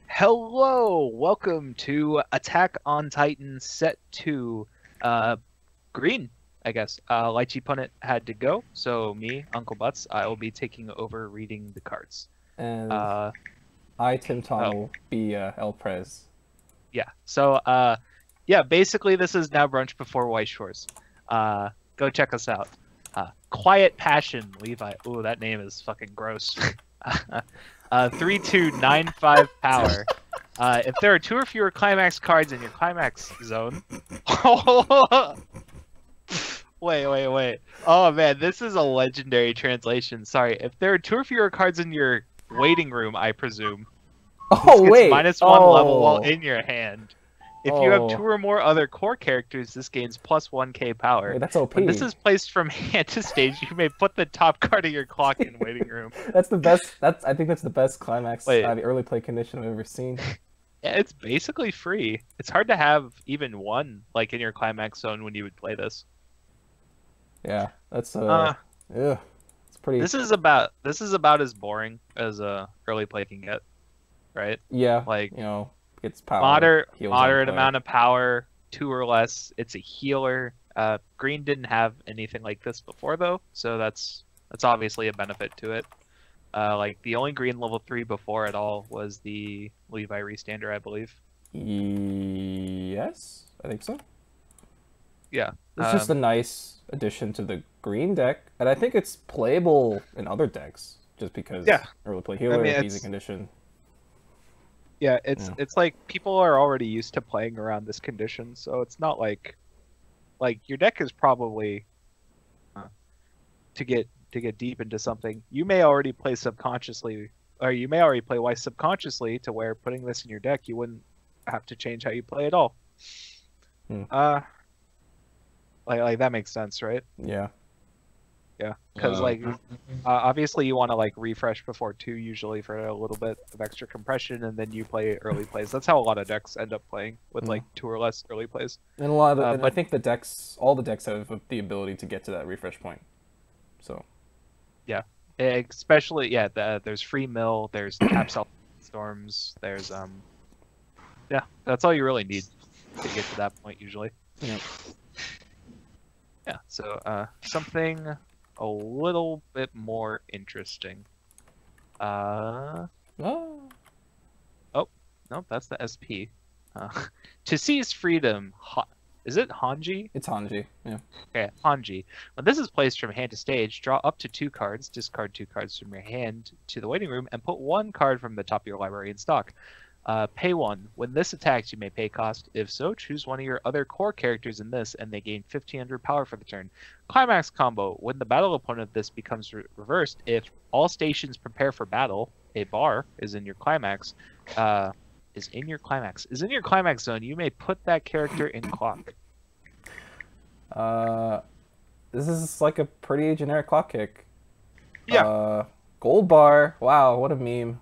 Hello, welcome to Attack on Titan Set 2. Green, I guess. Lychee Punnet had to go, so me, Uncle Butts, I will be taking over reading the cards. And Uh, I, Tim Tom, oh, will be El Prez. yeah. Yeah, basically this is Now Brunch Before White Shores. Go check us out. Quiet Passion, Levi. Ooh, that name is fucking gross. 3295 power. If there are two or fewer climax cards in your climax zone. Wait. Oh man, this is a legendary translation. Sorry. If there are two or fewer cards in your waiting room, I presume, this Oh gets wait! -1 level while Oh, in your hand. If you have two oh, or more other core characters, this gains +1k power. wait, that's When this OP. is placed from hand to stage, you may put the top card of your clock in waiting room. That's the best. I think that's the best climax Wait, the early play condition I've ever seen. yeah, it's basically free. It's hard to have even one like in your climax zone when you would play this. Yeah, that's Uh, yeah, it's pretty. this is about as boring as a early play can get, right? Yeah, Like gets power, heals on moderate play. amount of power, two or less. It's a healer. Green didn't have anything like this before though, so that's obviously a benefit to it. Like the only green level 3 before at all was the Levi Restander, I believe. Yes, I think so. Yeah. It's just a nice addition to the green deck, and I think it's playable in other decks just Yeah. because early play I healer, mean, easy condition. it's Yeah. it's like people are already used to playing around this condition, so it's not like your deck is probably uh, to get deep into something. You may already play subconsciously, or you may already play Weiss subconsciously to where putting this in your deck, you wouldn't have to change how you play at all. Hmm. Uh, like that makes sense, right? Yeah. Yeah, because obviously you want to like refresh before 2 usually for a little bit of extra compression, and then you play early plays. That's how a lot of decks end up playing with Hmm. like 2 or less early plays. And a lot of and I But think the decks, all the decks have the ability to get to that refresh point. So yeah, especially yeah, there's free mill, there's tap self storms, there's yeah, that's all you really need to get to that point usually. yeah. Yeah, so something a little bit more interesting. Uh Oh, oh, no, that's the SP. Uh, to seize freedom, is it Hanji? it's Hanji. Yeah. Okay, Hanji. When this is placed from hand to stage, draw up to 2 cards, discard 2 cards from your hand to the waiting room, and put 1 card from the top of your library in stock. Pay 1. When this attacks, you may pay cost. If so, choose one of your other core characters in this, and they gain 1500 power for the turn. Climax combo. When the battle opponent of this becomes reversed, if all stations prepare for battle, a bar is in your climax. Is in your climax zone. You may put that character in clock. Uh, this is like a pretty generic clock kick. Yeah, Gold bar. Wow, what a meme.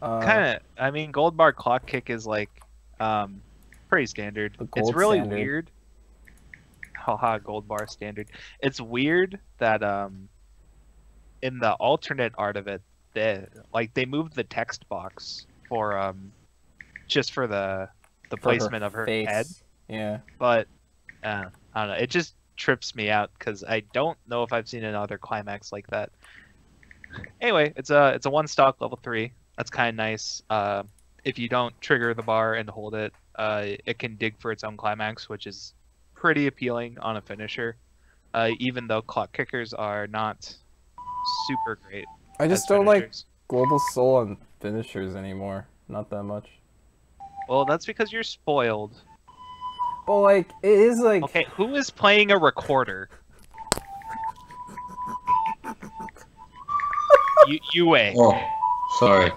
kind of. I mean, gold bar clock kick is like pretty standard. The It's gold really standard. weird. Haha, gold bar standard. It's weird that in the alternate art of it, they moved the text box for just for the For her placement of her head, face. Yeah. but I don't know. It just trips me out because I don't know if I've seen another climax like that. Anyway, it's a 1 stock level 3. That's kind of nice. If you don't trigger the bar and hold it, it can dig for its own climax, which is pretty appealing on a finisher. Even though clock kickers are not super great I as just don't like finishers. Global Soul on finishers anymore. Not that much. Well, that's because you're spoiled. But like, it is like. Okay, who is playing a recorder? Yue. Oh, sorry.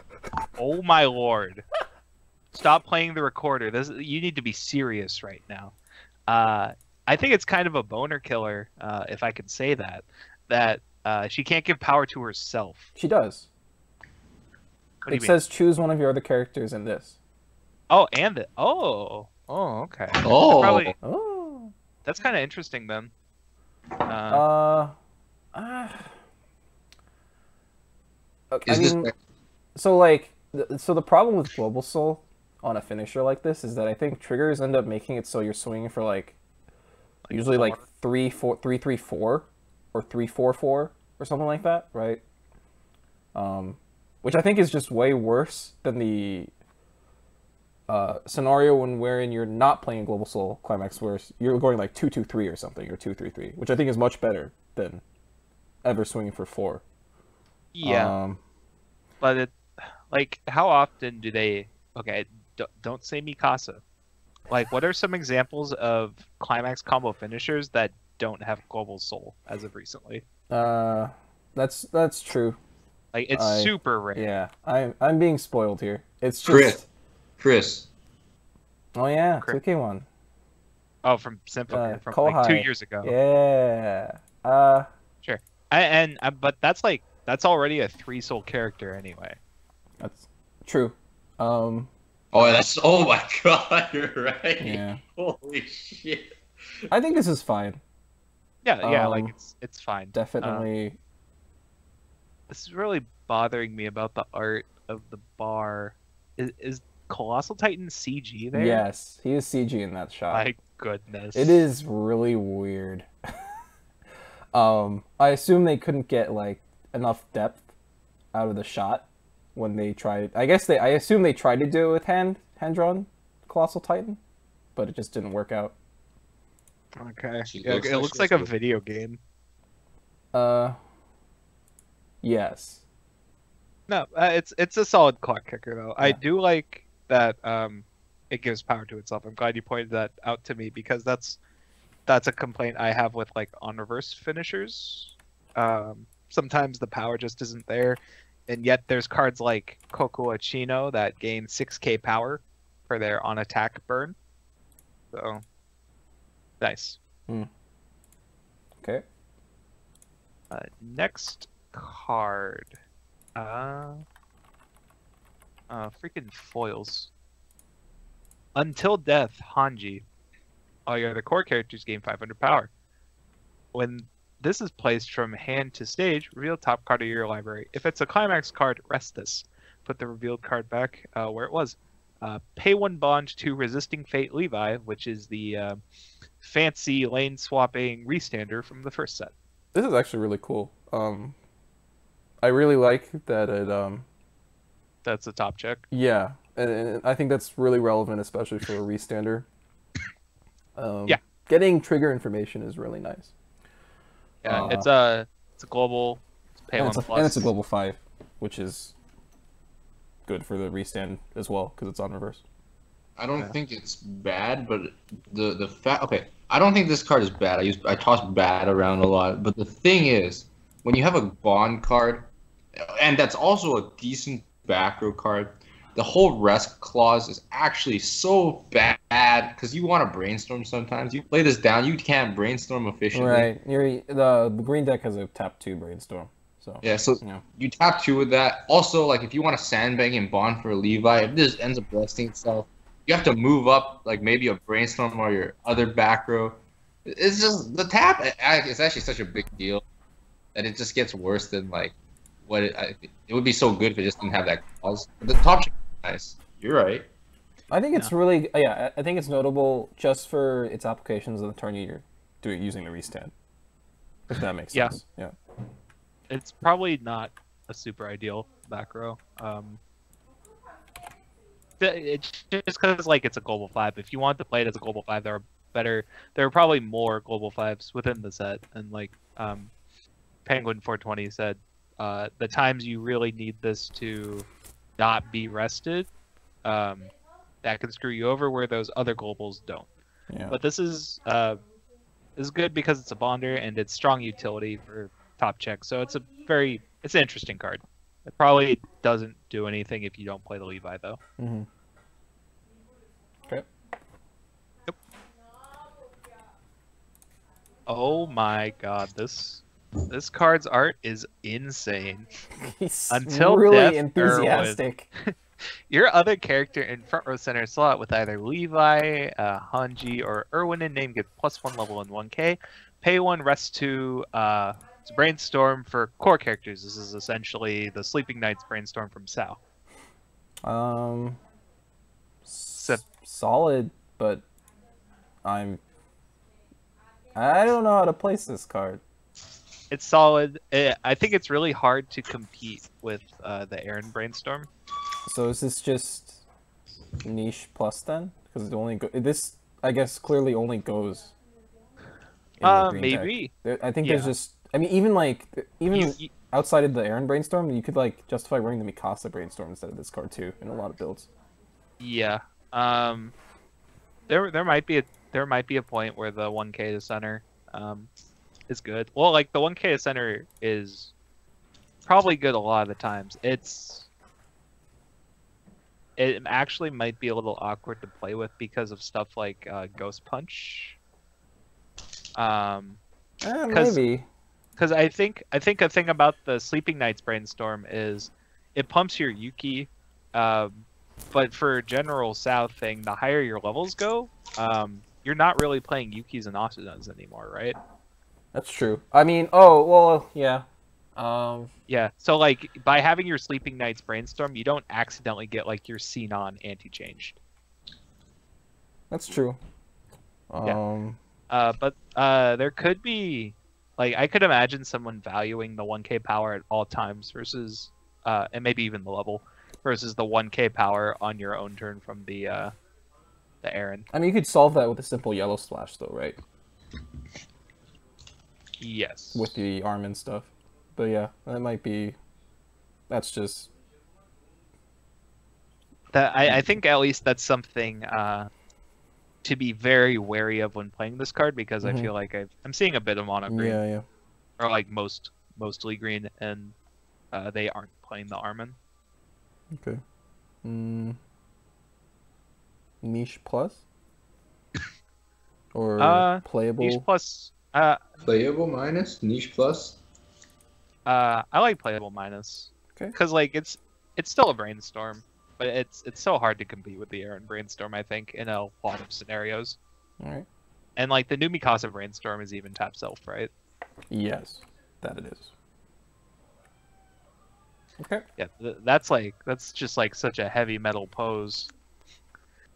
Oh my lord. Stop playing the recorder. You need to be serious right now. I think it's kind of a boner killer, if I could say that. That she can't give power to herself. She does. What do you It mean? says choose one of your other characters in this. Oh, and it. Okay. Oh, Probably. Oh. That's kind of interesting then. Uh. uh I is this mean, so like So the problem with Global Soul on a finisher like this is that I think triggers end up making it so you're swinging for like Like usually like 4. 3-4 or 3-4-4 or something like that, right? Which I think is just way worse than the scenario wherein you're not playing Global Soul Climax, where you're going like 2-2-3 or something, or 2-3-3, which I think is much better than ever swinging for 4. Yeah, Um, but it like how often do they? Okay, don't say Mikasa. Like, what are some examples of climax combo finishers that don't have global soul as of recently? uh, that's true. Like, it's I super rare. Yeah, I'm being spoiled here. It's Chris, just Chris. oh yeah, Crit- 2K1. Oh, from Symphogear from like two Kohai. years ago. Yeah. Sure. But that's already a 3 soul character anyway. That's true. Um, Oh, that's oh my God, you're right. yeah. Holy shit. I think this is fine. Yeah, like Um, it's fine. Definitely. This is really bothering me about the art of the bar. Is Colossal Titan CG there? Yes, he is CG in that shot. My goodness. It is really weird. I assume they couldn't get like enough depth out of the shot when they tried. I assume they tried to do it with hand drawn Colossal Titan, but it just didn't work out. Okay. She Yeah, looks it like looks she's like a good. video game. Uh, yes. No, it's a solid clock kicker though. I Yeah. do like that it gives power to itself. I'm glad you pointed that out to me because that's a complaint I have with like on reverse finishers. Sometimes the power just isn't there, and yet there's cards like Coco Chino that gain 6k power for their on attack burn. So nice. Okay. Next card. Uh, freaking foils. Until Death, Hanji. All your other core characters gain 500 power. When this is placed from hand to stage, reveal top card of your library. If it's a climax card, rest this. Put the revealed card back where it was. Pay 1 bond to Resisting Fate Levi, which is the fancy lane swapping restander from the first set. This is actually really cool. I really like that it That's a top check. yeah, and I think that's really relevant, especially for a restander. Yeah. Getting trigger information is really nice. Yeah, it's a global. It's pay And 1 plus. and it's a global 5, which is good for the restand as well because it's on reverse. I don't think it's bad, but the fact. Okay, I don't think this card is bad. I toss bad around a lot, but the thing is, when you have a bond card, and that's also a decent back row card, the whole rest clause is actually so bad because you want to brainstorm sometimes. You play this down, you can't brainstorm efficiently. Right. The green deck has a tap 2 brainstorm. So Yeah, so yeah. you tap 2 with that. Also, like if you want to sandbag and bond for Levi, if this ends up resting itself, you have to move up like maybe a brainstorm or your other back row. It's just the tap. It's actually such a big deal that it just gets worse than like what it would be so good if it just didn't have that clause. But the top check is nice. You're right. I think it's really I think it's notable just for its applications on the turn you're doing using the restand. If that makes Yeah. sense. Yeah. It's probably not a super ideal back row. It's just because like it's a global 5. If you want to play it as a global 5, there are probably more global 5s within the set. And like Penguin 420 said, the times you really need this to not be rested, that can screw you over where those other globals don't. Yeah. But this is good because it's a bonder and it's strong utility for top check. So it's an interesting card. It probably doesn't do anything if you don't play the Levi though. Mm-hmm. Okay. Oh my god, this card's art is insane. He's Until really Death, enthusiastic. Your other character in front row center slot with either Levi, Hanji, or Irwin in name gets +1 level in 1k. Pay 1, rest 2. It's brainstorm for core characters. This is essentially the Sleeping Knights brainstorm from Sao. Um, So solid, but I don't know how to place this card. it's solid. I think it's really hard to compete with the Aaron Brainstorm. So is this just niche plus then? Because this I guess clearly only goes in the green deck. Maybe. I think Yeah. there's just I mean even You, outside of the Aaron Brainstorm, you could like justify running the Mikasa Brainstorm instead of this card too in a lot of builds. yeah. There might be a point where the 1K to center is good. Well, like the 1K to center is probably good a lot of the times. It actually might be a little awkward to play with because of stuff like Ghost Punch. Maybe. Because I think a thing about the Sleeping Knights Brainstorm is it pumps your Yuki, but for general South thing, the higher your levels go, you're not really playing Yukis and Asunas anymore, right? That's true. I mean, oh well, yeah. Yeah. So like by having your Sleeping Knights Brainstorm, you don't accidentally get like your Xenon anti-changed. That's true. Yeah. But there could be, like, I could imagine someone valuing the 1K power at all times versus, and maybe even the level, versus the 1K power on your own turn from the Aaron. I mean, you could solve that with a simple yellow splash, though, right? Yes. With the arm and stuff. But yeah, that might be. That's just. That I think at least that's something to be very wary of when playing this card, because I feel like I'm seeing a bit of mono green. Yeah. Or like mostly green, and they aren't playing the Armin. Okay. Niche plus? Or playable? Niche plus. Playable minus? Niche plus? I like playable minus. Okay. Because like it's still a brainstorm, but it's so hard to compete with the Aaron Brainstorm, I think, in a lot of scenarios. All right. And like the new Mikasa Brainstorm is even tap self, right? Yes, that it is. Okay. Yeah, that's just like such a heavy metal pose.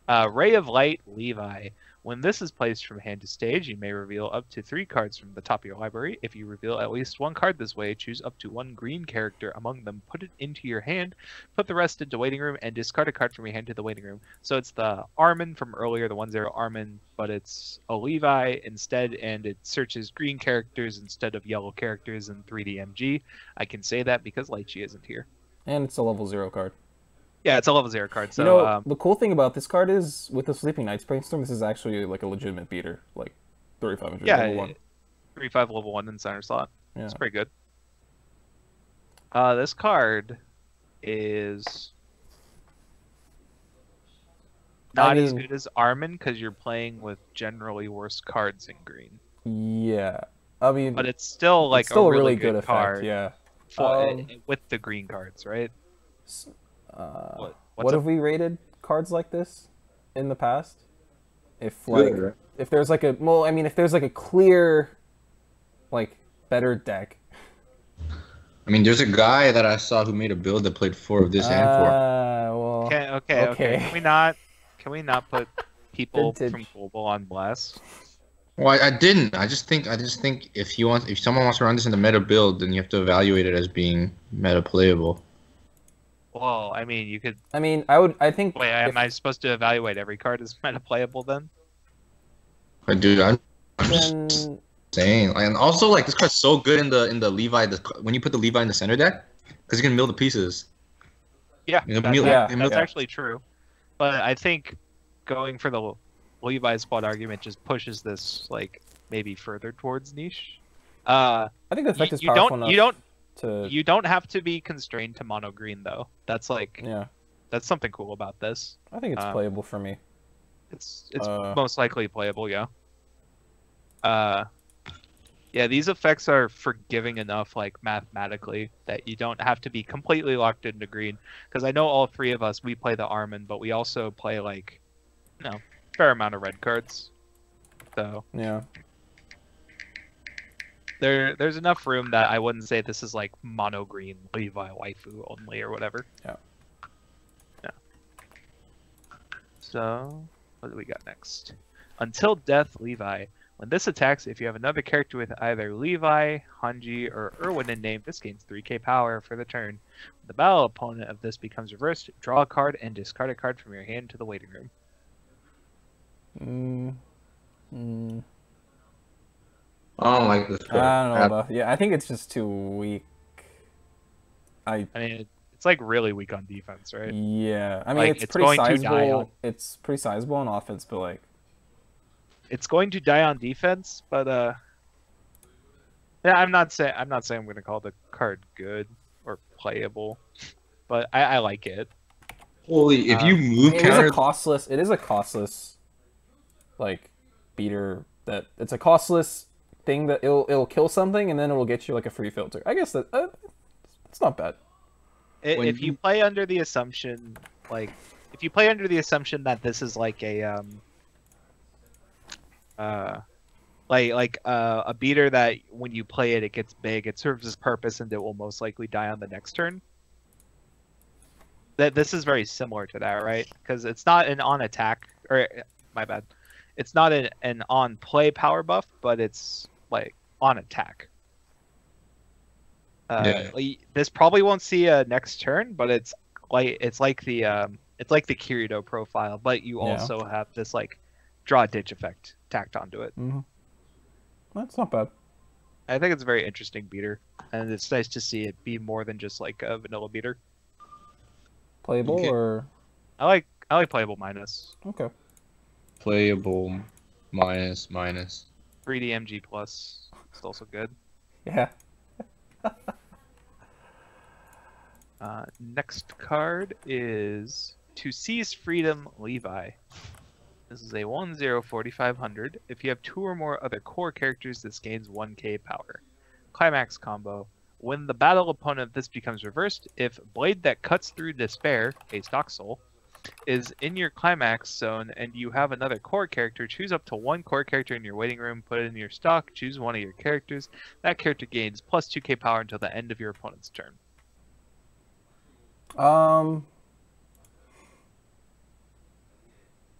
Ray of Light, Levi. When this is placed from hand to stage, you may reveal up to 3 cards from the top of your library. If you reveal at least 1 card this way, choose up to 1 green character among them, put it into your hand, put the rest into waiting room, and discard a card from your hand to the waiting room. So it's the Armin from earlier, the 1/0 Armin, but it's a Levi instead, and it searches green characters instead of yellow characters in 3D MG. I can say that because Lychee isn't here. And it's a level 0 card. Yeah, it's a level 0 card. So, you know, the cool thing about this card is, with the Sleeping Knights Brainstorm, this is actually like a legitimate beater. Like, 3500 level 1. 3/5 level 1 in center slot. Yeah. It's pretty good. This card is not as good as Armin because you're playing with generally worse cards in green. Yeah. I mean... But it's still like a really good effect, card. yeah. With the green cards, right? What have we rated cards like this in the past? If like if there's like if there's like a clear, like, better deck. I mean, there's a guy that I saw who made a build that played 4 of this and 4. Well. Okay. Can we not put people from Global on blast? Well, I didn't. I just think if someone wants to run this in the meta build, then you have to evaluate it as being meta playable. Well, I mean, you could. I think. Wait, am I supposed to evaluate every card as meta playable then? Dude, I'm just saying. And also, like, this card's so good in the Levi. When you put the Levi in the center deck, because you can mill the pieces. Yeah, that's actually true. But I think going for the Levi squad argument just pushes this like maybe further towards niche. I think the effect is powerful enough. You don't have to be constrained to mono green though. That's like that's something cool about this. I think it's playable for me. It's most likely playable, yeah. Yeah, these effects are forgiving enough, like mathematically, that you don't have to be completely locked into green. Because I know all 3 of us, we play the Armin, but we also play like, fair amount of red cards. So yeah. There's enough room that I wouldn't say this is like mono green Levi waifu only or whatever. Yeah. Yeah. So, what do we got next? Until Death, Levi. When this attacks, if you have another character with either Levi, Hanji, or Irwin in name, this gains 3k power for the turn. When the battle opponent of this becomes reversed, draw a card and discard a card from your hand to the waiting room. I don't like this card. I don't know about. Yeah, I think it's just too weak. I mean, it's like really weak on defense, right? Yeah, I mean Like, it's pretty going to die sizable. on- It's pretty sizable on offense, but like It's going to die on defense, but yeah, I'm not saying I'm going to call the card good or playable, but I like it. Holy, if you move it is counter, a costless. It is a costless, like, beater. That it's a costless thing that it'll kill something and then it will get you like a free filter. I guess that it's not bad. If you play under the assumption, like, if you play under the assumption that this is like a a beater that when you play it, it gets big, it serves its purpose, and it will most likely die on the next turn. That this is very similar to that, right? Because it's not an on attack, or my bad, it's not an on play power buff, but it's like on attack. This probably won't see a next turn, but it's like the Kirito profile, but you also have this like draw ditch effect tacked onto it. That's not bad. I think it's a very interesting beater, and it's nice to see it be more than just like a vanilla beater. Playable or I like playable minus. okay. playable minus. 3D MG plus. It's also good. Yeah. Next card is To Seize Freedom, Levi. This is a 1/0 4500. If you have 2 or more other core characters, this gains 1k power. Climax combo. When the battle opponent of this becomes reversed, if Blade that Cuts Through Despair, a stock soul, is in your climax zone and you have another core character, choose up to 1 core character in your waiting room, put it in your stock, choose one of your characters. That character gains plus 2k power until the end of your opponent's turn.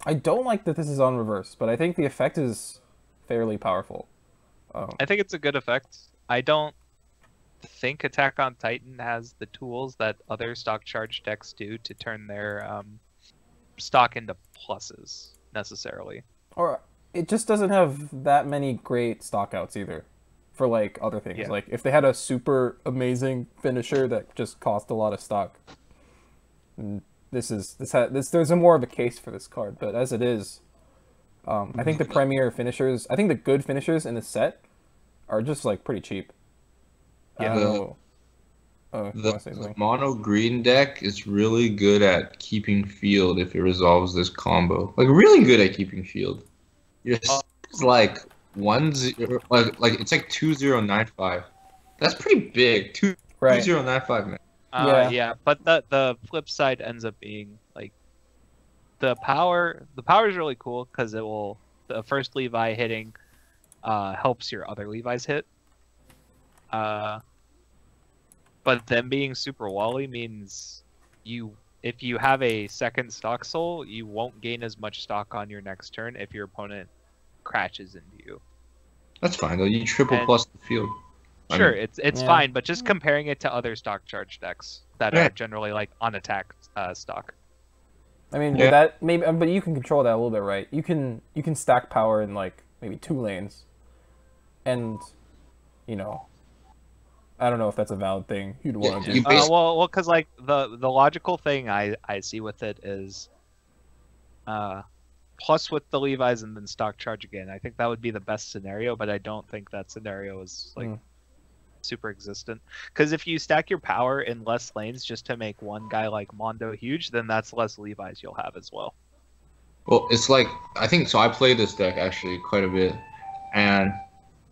I don't like that this is on reverse, but I think the effect is fairly powerful. I think it's a good effect. I don't think Attack on Titan has the tools that other stock charge decks do to turn their stock into pluses, necessarily. Or it just doesn't have that many great stockouts either for like other things. Yeah. Like if they had a super amazing finisher that just cost a lot of stock, there's a more of a case for this card. But as it is, I think the premier finishers, I think the good finishers in the set are just like pretty cheap. The mono green deck is really good at keeping field if it resolves this combo. Like really good at keeping field. It's like 1-0, like it's like 2095. That's pretty big. 2095, man. Yeah, but the flip side ends up being like the power is really cool because the first Levi hitting helps your other Levi's hit. But them being super wally means if you have a second stock soul, you won't gain as much stock on your next turn if your opponent crashes into you. That's fine though. You triple plus the field. Sure, it's fine, but just comparing it to other stock charge decks that are generally like on attack stock. I mean that maybe, but you can control that a little bit, right? You can stack power in like maybe 2 lanes, and I don't know if that's a valid thing you'd want to do. Well, because like the logical thing I see with it is, plus with the Levi's and then stock charge again. I think that would be the best scenario, but I don't think that scenario is like super existent. Because if you stack your power in less lanes just to make one guy like Mondo huge, then that's less Levi's you'll have as well. Well, it's like I think so. I play this deck actually quite a bit, and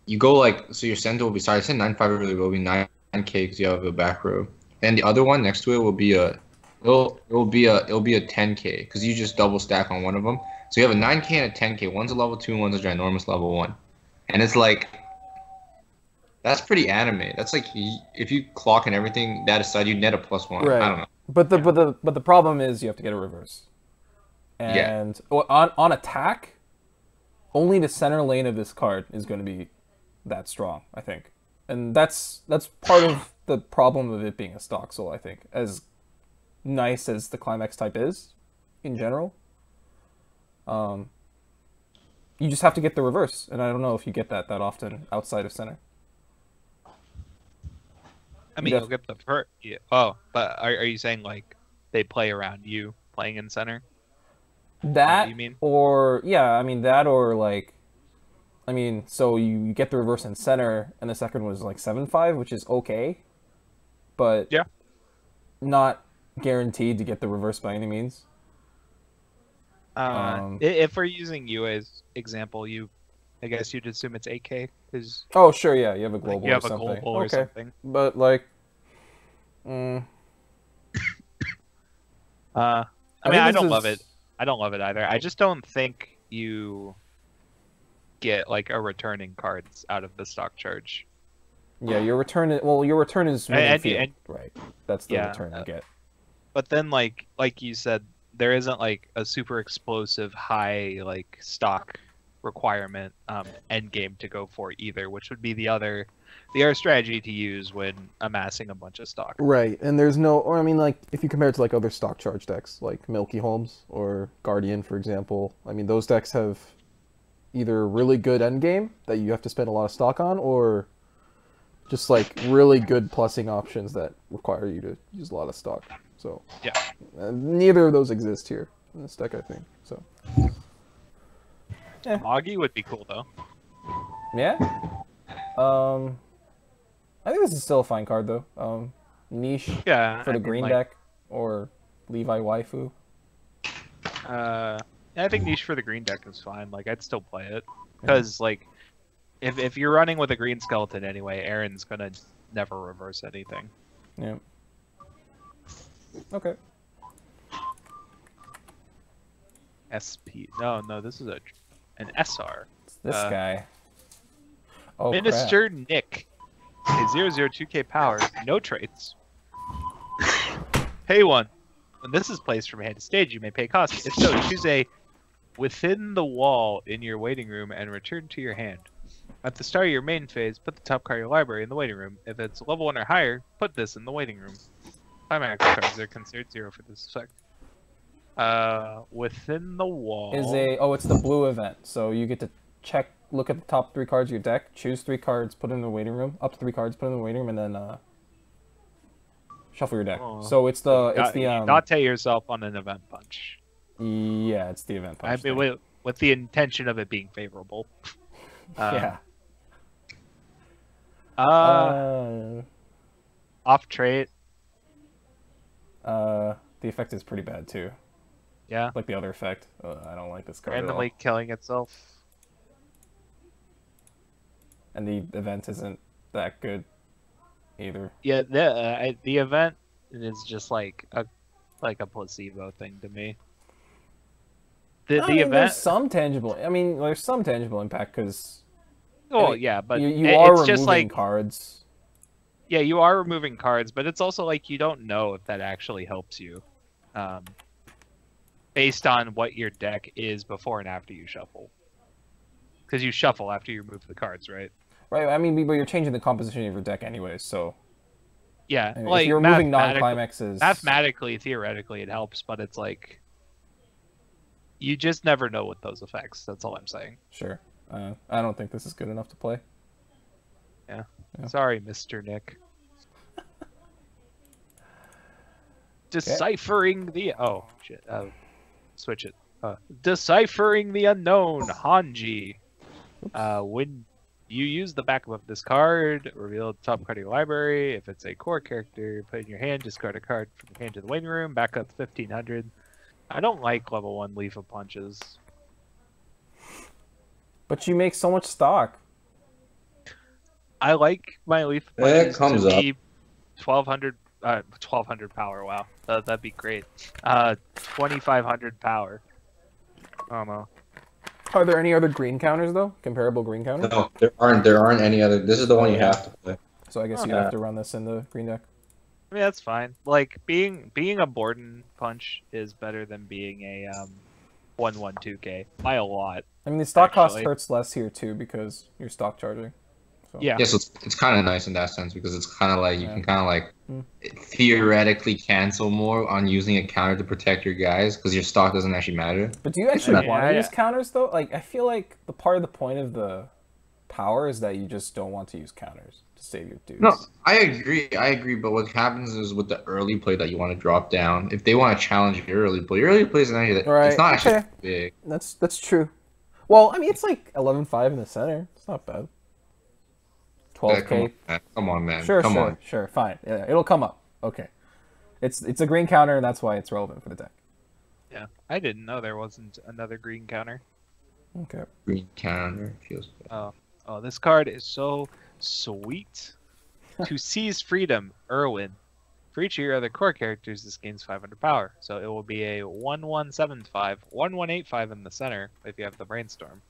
you go like so. Your center will be I said 9/5 earlier will be 9k because you have a back row, and the other one next to it will be it'll be a 10k because you just double stack on one of them. So you have a 9k and a 10k. One's a level 2, one's a ginormous level 1, and it's like that's pretty anime. That's like if you clock and everything that aside, you net a +1. Right. I don't know. But the problem is you have to get a reverse. And on attack, only the center lane of this card is going to be that strong, I think. And that's part of the problem of it being a stock soul, I think. As nice as the Climax type is, in general, you just have to get the reverse, and I don't know if you get that often outside of center. I mean, you'll get the first. Yeah. Oh, but are you saying like they play around you playing in center? That you mean? Or yeah, I mean that or like, I mean, so you get the reverse in center, and the second was like 7-5, which is okay, but yeah, not guaranteed to get the reverse by any means. If we're using you as example, I guess you'd assume it's 8K because. Oh sure, yeah, you have a global. Like you have or something. A global or something. But like, I mean, I don't love it. I don't love it either. I just don't think you get like a returning cards out of the stock charge. Yeah, your return is right. That's the return you get. But then, like you said, there isn't like a super explosive high like stock requirement end game to go for either, which would be the other strategy to use when amassing a bunch of stock. Right, and there's no, or I mean, like if you compare it to like other stock charge decks, like Milky Holmes or Guardian, for example. I mean, those decks have either really good end game that you have to spend a lot of stock on, or just like really good plussing options that require you to use a lot of stock. So yeah, neither of those exist here in this deck, I think. So Moggy would be cool though. Yeah. I think this is still a fine card though. Niche for the green deck or Levi Waifu. I think niche for the green deck is fine. Like I'd still play it because like if you're running with a green skeleton anyway, Aaron's gonna never reverse anything. Yeah. Okay. SP. No, this is an SR. It's this guy. Oh, Minister crap. Nick. A 002K power, no traits. Pay 1. When this is placed from hand to stage, you may pay cost. If so, choose a within the wall in your waiting room and return to your hand. At the start of your main phase, put the top card of your library in the waiting room. If it's level 1 or higher, put this in the waiting room. Climax cards are considered 0 for this effect. Within the wall is it's the blue event, so you get to look at the top 3 cards of your deck, choose 3 cards, put it in the waiting room, up to 3 cards, put it in the waiting room, and then shuffle your deck. So it's the not take yourself on an event punch. Yeah, it's the event punch. I mean, with the intention of it being favorable. Yeah. Off trait. The effect is pretty bad too. Yeah. Like the other effect. I don't like this card. Randomly killing itself. And the event isn't that good either. Yeah, the event is just like a placebo thing to me. The event. There's some tangible. I mean, there's some tangible impact because. Oh yeah, but you are removing just like cards. Yeah, you are removing cards, but it's also like you don't know if that actually helps you, based on what your deck is before and after you shuffle. Because you shuffle after you remove the cards, right? Right. I mean, but you're changing the composition of your deck anyways, so. Yeah, I mean, like if you're removing non-climaxes. Mathematically, theoretically, it helps, but it's like you just never know with those effects. That's all I'm saying. Sure. I don't think this is good enough to play. Yeah. Sorry, Mr. Nick. Deciphering the shit. Switch it. Deciphering the unknown, Hanji. When you use the backup of this card, reveal the top card of your library. If it's a core character, put it in your hand, discard a card from your hand to the waiting room, back up 1500. I don't like level 1 Leaf of Punches. But you make so much stock. I like my Leaf of Punches to be 1200 power. Wow, that'd be great. 2500 power. I don't know. Are there any other green counters though? Comparable green counters? No, there aren't. There aren't any other. This is the one you have to play. So I guess you have to run this in the green deck. I mean, that's fine. Like being a Borden punch is better than being a 1/2K by a lot. I mean, the stock cost Actually. hurts less here too because you're stock charging. So. Yeah. Yeah, so it's kind of nice in that sense because it's kind of like you Yeah. can kind of like Mm. theoretically cancel more on using a counter to protect your guys because your stock doesn't actually matter. But do you actually Yeah, want to yeah. use counters though? Like, I feel like the part of the point of the power is that you just don't want to use counters to save your dudes. No, I agree. But what happens is with the early play that you want to drop down, if they want to challenge your early play is actually Right, it's not actually okay. big. That's true. Well, I mean, it's like 11-5 in the center. It's not bad. 12K. Come on, man. Sure, Come sure, on. sure. Fine. Yeah, it'll come up. Okay. It's a green counter, and that's why it's relevant for the deck. Yeah. I didn't know there wasn't another green counter. Okay. Green counter feels bad. Oh, this card is so sweet. To seize freedom, Irwin. For each of your other core characters, this gains 500 power. So it will be a 1/1/7/5, 1/1/8/5 in the center if you have the brainstorm.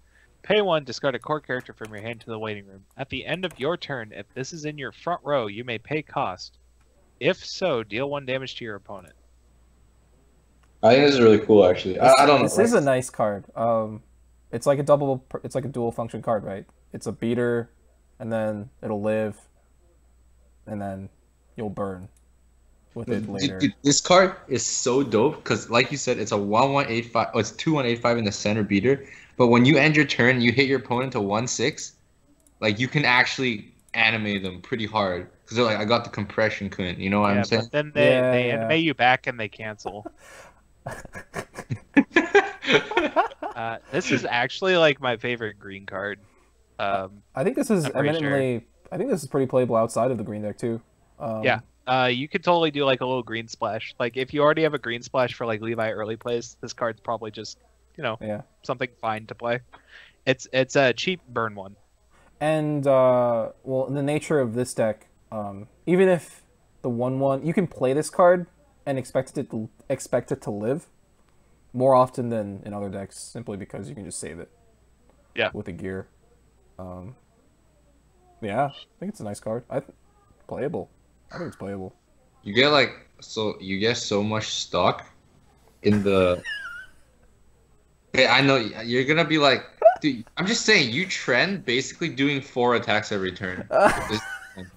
Pay 1, discard a core character from your hand to the waiting room. At the end of your turn, if this is in your front row, you may pay cost. If so, deal 1 damage to your opponent. I think this is really cool, actually. I don't know. This is a nice card. It's like a dual function card, right? It's a beater, and then it'll live, and then you'll burn with it later. Dude, this card is so dope because, like you said, it's a 1/1/8/5. Oh, it's 2/1/8/5 in the center beater. But when you end your turn, you hit your opponent to 1/6. Like you can actually animate them pretty hard because they're like, I got the compression, couldn't. You know what I'm saying? But then Yeah, they yeah. animate you back and they cancel. This is actually like my favorite green card. I think this is I'm pretty eminently. I think this is pretty playable outside of the green deck too. Yeah. You could totally do like a little green splash. Like if you already have a green splash for like Levi early plays, this card's probably just, Yeah. something fine to play. It's a cheap burn one. And well, in the nature of this deck, even if the 1/1, you can play this card and expect it to live more often than in other decks, simply because you can just save it. Yeah. With the gear. Yeah, I think it's a nice card. Playable. I think it's playable. You get so much stock in the. Okay, I know you're gonna be like, dude. I'm just saying, you trend basically doing 4 attacks every turn.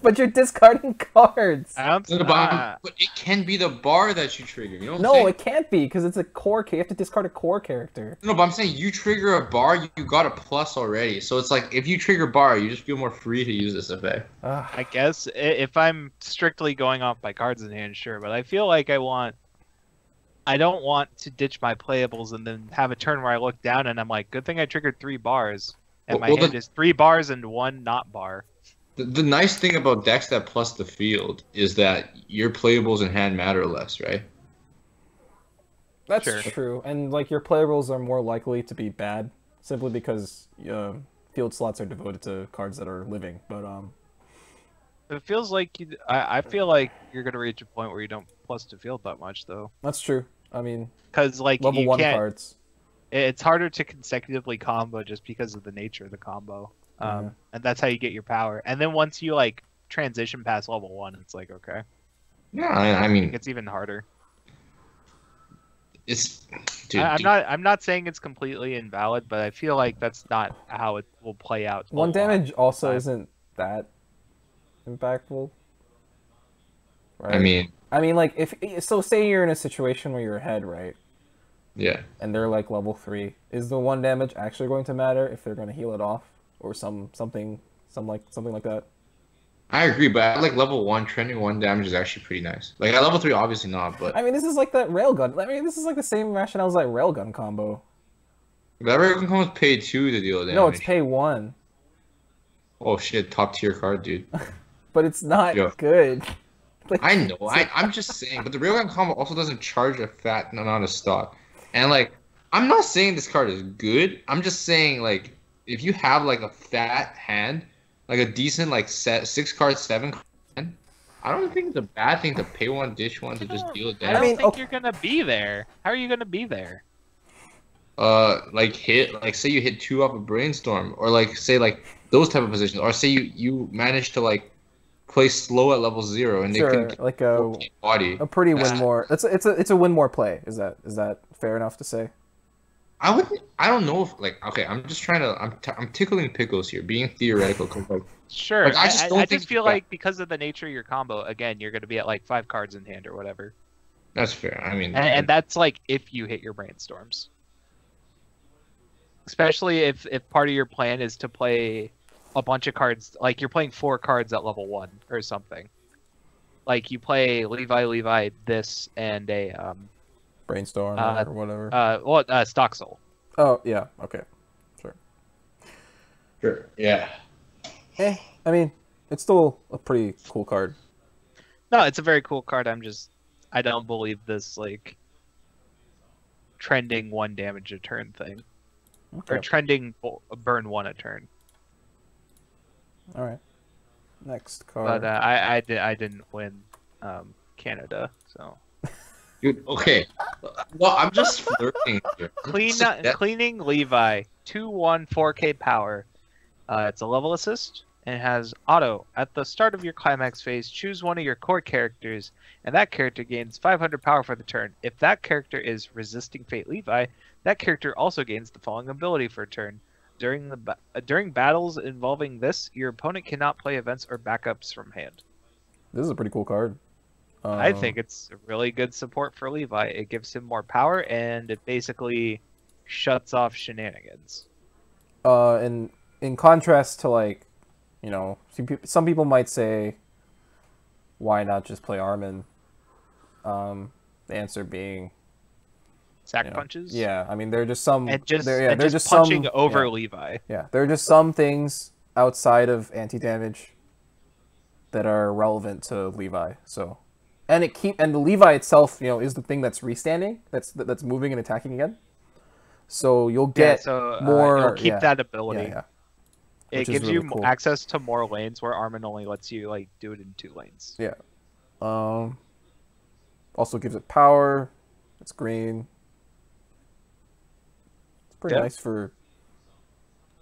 But you're discarding cards. I don't, But it can be the bar that you trigger. You know what I'm No, saying? it can't be because it's a core. You have to discard a core character. No, but I'm saying you trigger a bar, you got a plus already. So it's like if you trigger bar, you just feel more free to use this effect. I guess if I'm strictly going off by cards in hand, sure. But I feel like I don't want to ditch my playables and then have a turn where I look down and I'm like, good thing I triggered 3 bars, and my hand is 3 bars and 1 not bar. The nice thing about decks that plus the field is that your playables in hand matter less, right? That's Sure. true, and like your playables are more likely to be bad simply because field slots are devoted to cards that are living. But It feels like I feel like you're gonna reach a point where you don't plus to field that much though, that's true. I mean, because like level you 1 can't. cards. It's harder to consecutively combo just because of the nature of the combo, and that's how you get your power. And then once you like transition past level 1, it's like okay, Yeah, I mean, it's even harder. it's. Dude, I'm not saying it's completely invalid, but I feel like that's not how it will play out. a 1 lot. damage also Fine. isn't that impactful. Right? I mean, like if so, say you're in a situation where you're ahead, right? yeah. And they're like level 3. Is the 1 damage actually going to matter if they're going to heal it off or something like that? I agree, but at like level 1, trending 1 damage is actually pretty nice. Like at level 3, obviously not, but I mean, this is like that railgun. I mean, this is like the same rationale as that railgun combo. that can come with pay 2 to deal damage. No, it's pay 1, Oh shit, top tier card, dude. but it's not Yeah. good. Like, I know. I'm just saying, but the railgun combo also doesn't charge a fat amount of stock. And like, I'm not saying this card is good. I'm just saying like, if you have like a fat hand, like a decent like 6 card 7 hand, I don't think it's a bad thing to pay 1, dish 1 to just deal with I damage. don't mean, think okay. you're gonna be there. How are you gonna be there? Like say you hit 2 off a brainstorm, or like say like those type of positions, or say you manage to like play slow at level 0 and sure, they can like a body. pretty win more. It's a win more play. Is that fair enough to say? I wouldn't. I don't know if like. Okay, I'm just trying to. I'm tickling pickles here, being theoretical. 'Cause, Sure. I just don't I think just feel it's bad. like because of the nature of your combo, again, you're going to be at like 5 cards in hand or whatever. That's fair. I mean, And that's like if you hit your brainstorms. Especially if part of your plan is to play a bunch of cards, like you're playing 4 cards at level 1 or something. Like you play Levi, this, and a Brainstorm or whatever. Stock Soul. Oh yeah, okay, sure. sure. Yeah. I mean, it's still a pretty cool card. No, it's a very cool card. I don't believe this like trending 1 damage a turn thing. Okay. Or trending burn 1 a turn. All right. Next card. But I didn't win Canada, so. Dude, okay. Well, I'm just flirting here. Cleaning Levi, 2/1 4K power. It's a level assist and has auto. At the start of your climax phase, choose one of your core characters, and that character gains 500 power for the turn. If that character is resisting Fate Levi, that character also gains the following ability for a turn. During battles involving this, your opponent cannot play events or backups from hand. This is a pretty cool card. I think it's a really good support for Levi. It gives him more power, and it basically shuts off shenanigans. And in contrast to like, you know, some people might say, why not just play Armin? The answer being Sack punches. Yeah, I mean they're just some. And just they're just punching some, over Levi. Yeah, there are just some things outside of anti-damage that are relevant to Levi. So, and the Levi itself, you know, is the thing that's restanding, that's moving and attacking again. So you'll get more. You'll keep that ability. Yeah. It gives really you cool. access to more lanes where Armin only lets you like do it in 2 lanes. Yeah. Also gives it power. It's green. It's pretty nice for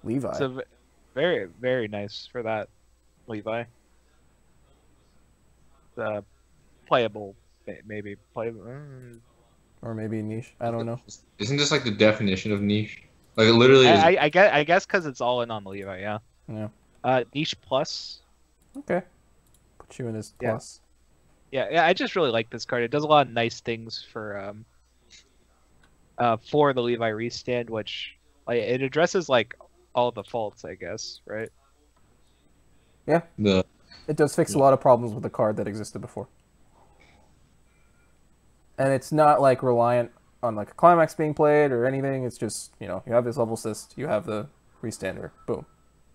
Levi. It's very, very nice for that Levi. The playable, maybe playable. Or maybe niche. I don't know. Isn't this like the definition of niche? Like it literally is. I guess because it's all in on Levi, yeah. Yeah. Niche plus. Okay. Put you in as plus. Yeah, I just really like this card. It does a lot of nice things for the Levi restand, which like it addresses like all the faults, I guess, right? Yeah. It does fix a lot of problems with the card that existed before. And it's not like reliant on like a climax being played or anything. It's just, you know, you have this level assist, you have the restander, boom.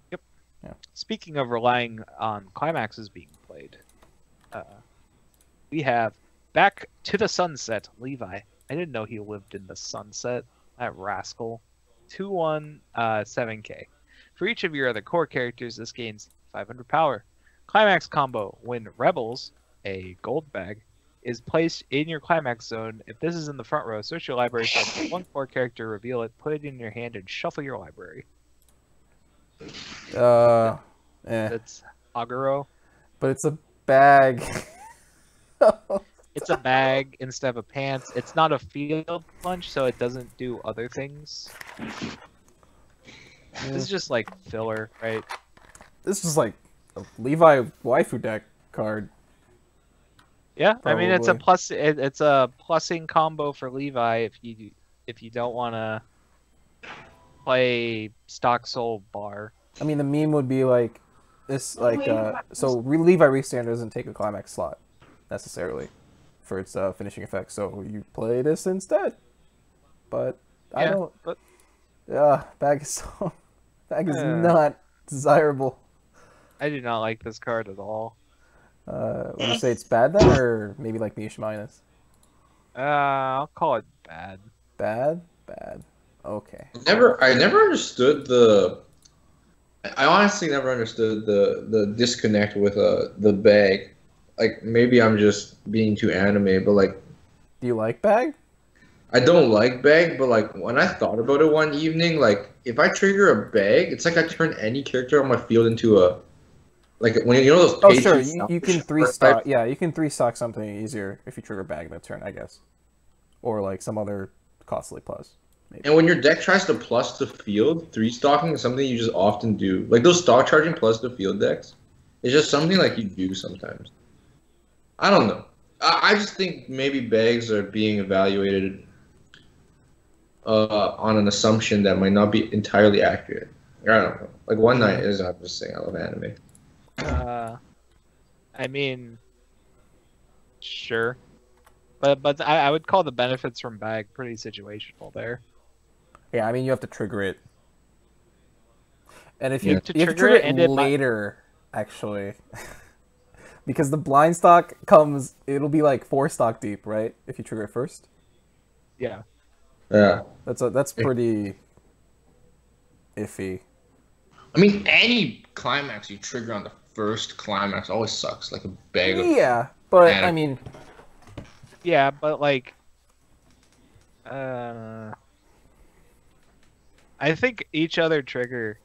Yep. Yeah. Speaking of relying on climaxes being played, we have Back to the Sunset, Levi. I didn't know he lived in the sunset. That rascal. 2/1, 7K. For each of your other core characters, this gains 500 power. Climax combo. When Rebels, a gold bag, is placed in your climax zone, if this is in the front row, search your library for one core character, reveal it, put it in your hand, and shuffle your library. That's Aguro. But it's a bag. It's a bag instead of a pants. It's not a field lunch, so it doesn't do other things. This is just like filler, right? This is like a Levi waifu deck card. Yeah, Probably. I mean it's a plus. It's a plussing combo for Levi if you don't want to play Stock Soul Bar. I mean the meme would be like this, like so Levi Restander doesn't take a climax slot necessarily for its finishing effect, so you play this instead. But I don't. But bag is not desirable. I do not like this card at all. Would you say it's bad then, or maybe like niche minus? I'll call it bad. Bad. Okay. I never understood the. I honestly never understood the disconnect with the bag. Like maybe I'm just being too anime, but like. Do you like bag? I don't like bag, but like when I thought about it one evening, like if I trigger a bag, it's like I turn any character on my field into a. Like when you know those. Oh sure, you can 3-stock. Yeah, you can 3-stock something easier if you trigger bag in a turn, I guess. Or like some other costly plus, And when your deck tries to plus the field, 3-stocking is something you just often do. Like those stock charging plus the field decks, it's just something like you do sometimes. I don't know. I just think maybe bags are being evaluated on an assumption that might not be entirely accurate. I don't know. Like One Night is, I'm just saying, I love anime. I mean, sure, but I would call the benefits from bag pretty situational there. Yeah, I mean you have to trigger it, and if Yeah. you have to you have to trigger trigger it, it and it might- later, actually, because the blind stock comes, it'll be like 4 stock deep, right? If you trigger it first, Yeah. Yeah. that's pretty iffy. I mean, any climax you trigger on the first climax always sucks. Like a bag of. Yeah, but anime. I mean, Yeah, but like, I think each other trigger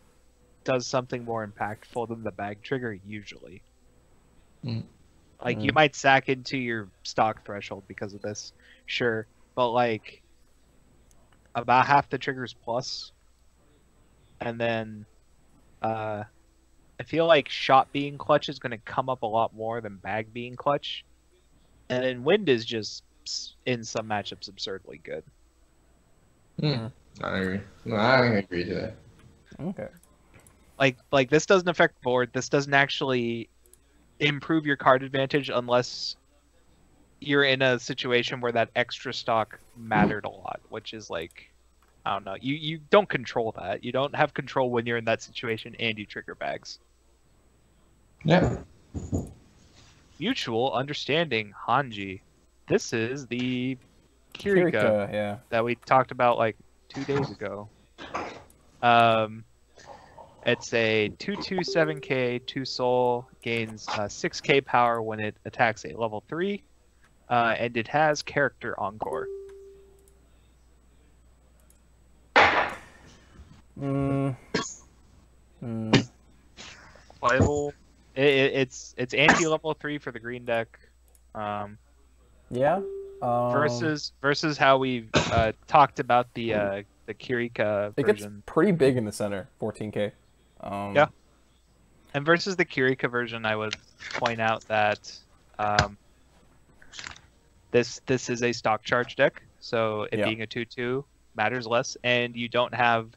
does something more impactful than the bag trigger usually. Mm. Like you might sack into your stock threshold because of this, sure, but like about half the triggers plus, and then I feel like shot being clutch is going to come up a lot more than bag being clutch, and then wind is just in some matchups absurdly good. I agree. No, I agree to that. okay. Like this doesn't affect board. This doesn't actually improve your card advantage unless you're in a situation where that extra stock mattered a lot, which is like, I don't know. You don't control that. You don't have control when you're in that situation and you trigger bags. Yeah. Mutual understanding, Hanji. This is the Kirika yeah. that we talked about like 2 days ago. It's a 2/2/7K, 2 soul, gains 6K power when it attacks a level 3, and it has character encore. Playable. It's anti level 3 for the green deck. Yeah. Versus how we talked about the Kirika It gets version. pretty big in the center, 14K. Yeah. And versus the Kirika version, I would point out that this is a stock charge deck, so it being a 2/2 matters less, and you don't have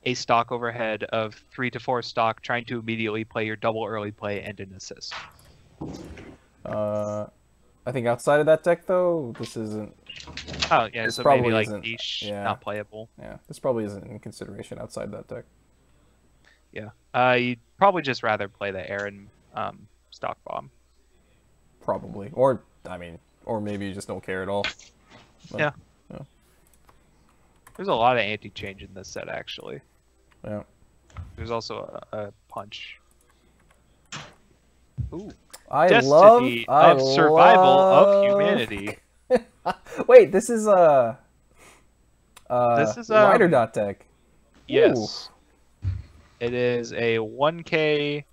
a stock overhead of 3 to 4 stock trying to immediately play your double early play and an assist. I think outside of that deck though, this isn't. Oh yeah, This so probably maybe like isn't- niche, yeah. not playable. Yeah, this probably isn't in consideration outside that deck. Yeah. You'd probably just rather play the Aaron stock bomb. Probably, or I mean, or maybe you just don't care at all. But, Yeah. There's a lot of anti-change in this set actually. Yeah. There's also a punch. Ooh. I Destiny love of survival of humanity. Wait, this is This is Rider dot deck. Yes. It is a 1K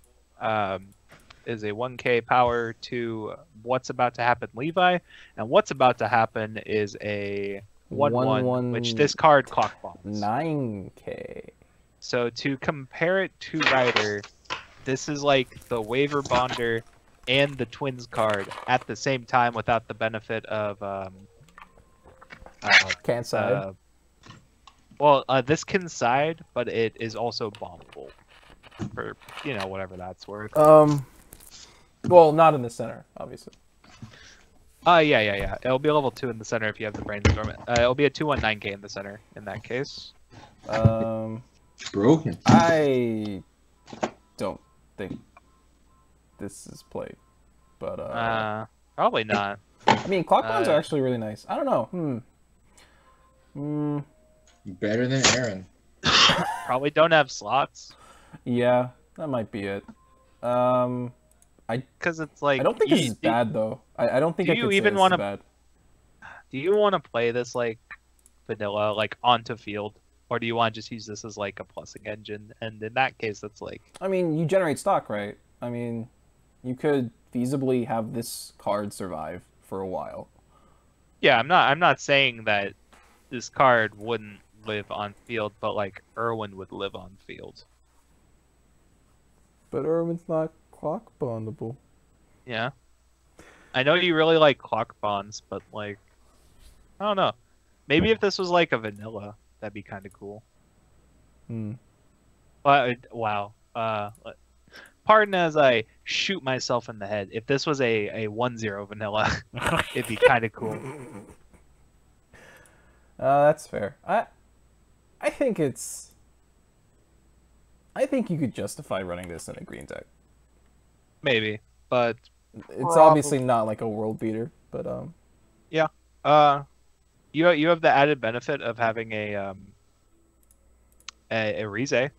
is a 1K power to What's About to Happen Levi, and What's About to Happen is a 1/1 which this card clock bombs. 9K. So to compare it to Rider, this is like the waiver bonder and the twins card at the same time without the benefit of Can't side. This can side, but it is also bombable for whatever that's worth. Well, not in the center, obviously. Yeah. It'll be level 2 in the center if you have the brainstorm. It'll be a 2/9K in the center in that case. Broken. I don't think this is played, but probably not. I mean, clock bombs are actually really nice. I don't know. Better than Aaron. Probably don't have slots. Yeah, that might be it. Because it's like I don't think this is bad though. I don't think I could say this is bad. Do you want to play this like vanilla, like onto field, or do you want to just use this as like a plussing engine? And in that case, that's like. I mean, you generate stock, right? I mean, you could feasibly have this card survive for a while. Yeah, I'm not saying that this card wouldn't live on field, but like Irwin would live on field. But Irwin's not clock bondable. Yeah. I know you really like clock bonds, but like, I don't know. Maybe if this was like a vanilla, that'd be kind of cool. Hmm. But wow. Pardon as I shoot myself in the head. If this was a 1-0 vanilla, it'd be kind of cool. That's fair. I think you could justify running this in a green deck. Maybe, but It's obviously not like a world beater, but yeah. You have the added benefit of having a Rize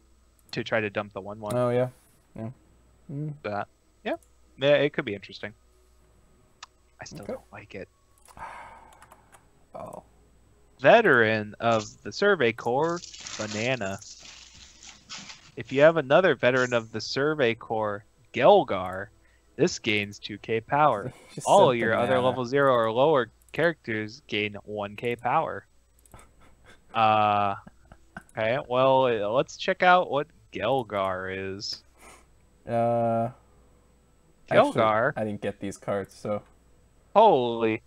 to try to dump the 1/1. Oh yeah, yeah. That yeah, it could be interesting. I still don't like it. Oh. Veteran of the Survey Corps, Banana. If you have another veteran of the Survey Corps, Gelgar, this gains 2k power. All your other level 0 or lower characters gain 1k power. Okay, well, let's check out what Gelgar is. Gelgar. Actually, I didn't get these cards, so. Holy.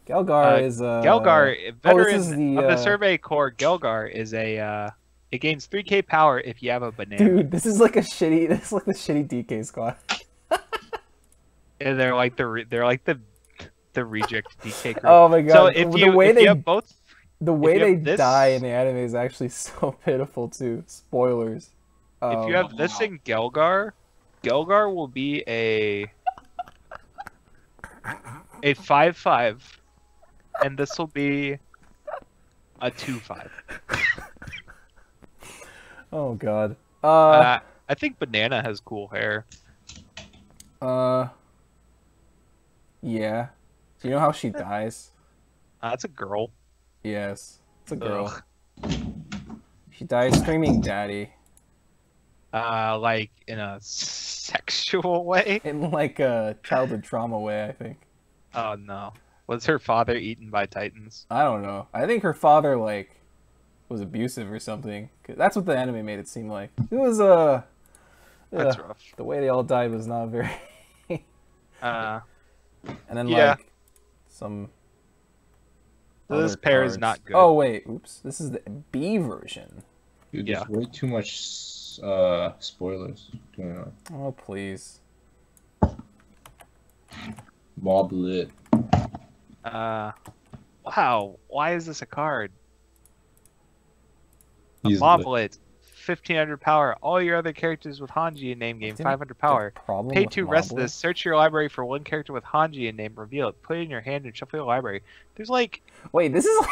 Gelgar is Gelgar, veteran of the Survey Corps. Gelgar is a it gains 3k power if you have a banana. Dude, this is like the shitty DK squad. And they're like the reject DK group. Oh my god! So if you have both, the way they die in the anime is actually so pitiful too. Spoilers. If you have this in Gelgar, Gelgar will be a 5/5, and this will be a 2/5. Oh god. I think Banana has cool hair. Yeah. Do you know how she dies? That's a girl. Yes, it's a girl. She dies screaming "Daddy." Like in a sexual way? In like a childhood trauma way, I think. Oh no. Was her father eaten by titans? I don't know. I think her father like was abusive or something. 'Cause that's what the anime made it seem like. It was That's rough. The way they all died was not very. And then yeah. like some. This pair is not good. Oh wait, oops. This is the B version. Dude, there's way too much spoilers going on. Oh please. Mob lit. Wow. Why is this a card? He's Mob lit. 1500 power. All your other characters with Hanji in name gain 500 power. Pay 2, rest this. Search your library for one character with Hanji in name. Reveal it. Put it in your hand and shuffle your library. There's like wait, this is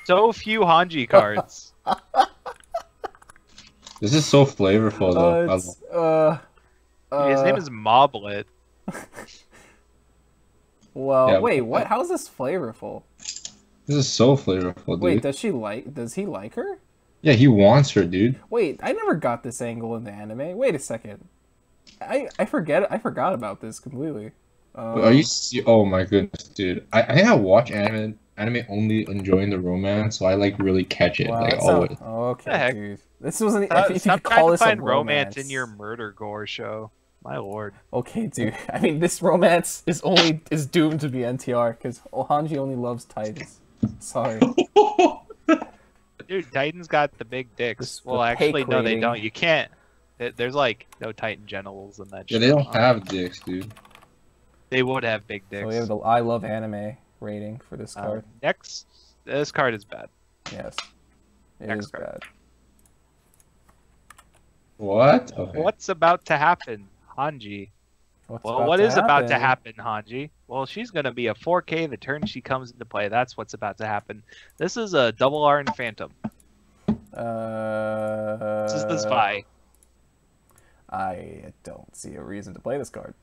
so few Hanji cards. This is so flavorful though. His name is Moblet. Well, yeah, wait, what? How is this flavorful? This is so flavorful, dude. Wait, does he like her? Yeah, he wants her, dude. Wait, I never got this angle in the anime. Wait a second. I forgot about this completely. Are you? Oh my goodness, dude! I think I watch anime only enjoying the romance, so I like really catch it. Wow, like always. Okay, dude. This wasn't. If you Stop could call trying to this a find romance in your murder gore show. My lord. Okay, dude. I mean, this romance is doomed to be NTR because Hanji only loves Titans. Sorry. Dude, Titans got the big dicks. Well, actually, no, they don't. You can't. There's like no Titan genitals in that. Yeah, they don't have dicks, dude. They would have big dicks. So we have the I love anime rating for this card. Next, this card is bad. Yes, it is bad. What? Okay. What's about to happen, Hanji? What is about to happen, Hanji? Well, she's gonna be a 4K the turn she comes into play. That's what's about to happen. This is a double R and Phantom. This is the Spy. I don't see a reason to play this card.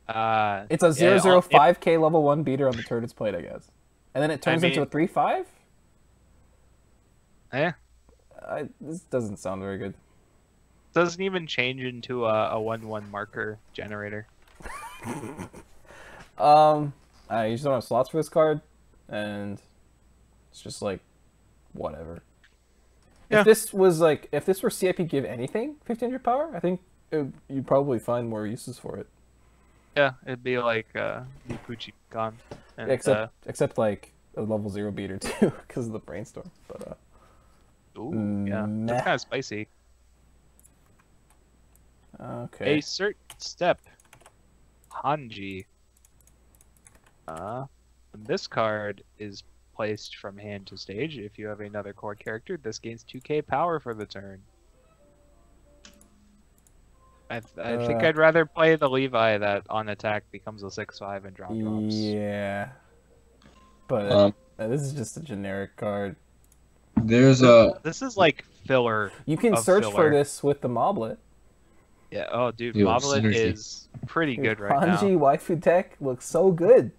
It's a 005K level 1 beater on the turn it's played, I guess. And then it turns into a 3/5? Yeah. This doesn't sound very good. Doesn't even change into a 1/1 marker generator. I usually don't have slots for this card, and it's just like, whatever. Yeah. If this was like, if this were CIP give anything 1500 power, I think you'd probably find more uses for it. Yeah, it'd be like Nipuchi gone. And, Except like a level 0 beater too, because of the brainstorm. But ooh, yeah, that's kind of spicy. okay. A certain step, Hanji. When this card is placed from hand to stage, if you have another core character, this gains 2k power for the turn. I think I'd rather play the Levi that on attack becomes a 6/5 and drops. Yeah. But this is just a generic card. There's This is like filler. You can search for this with the Moblet. Yeah. Oh, dude, Yo, Moblet synergy. is pretty good right now. Hanji waifu deck looks so good.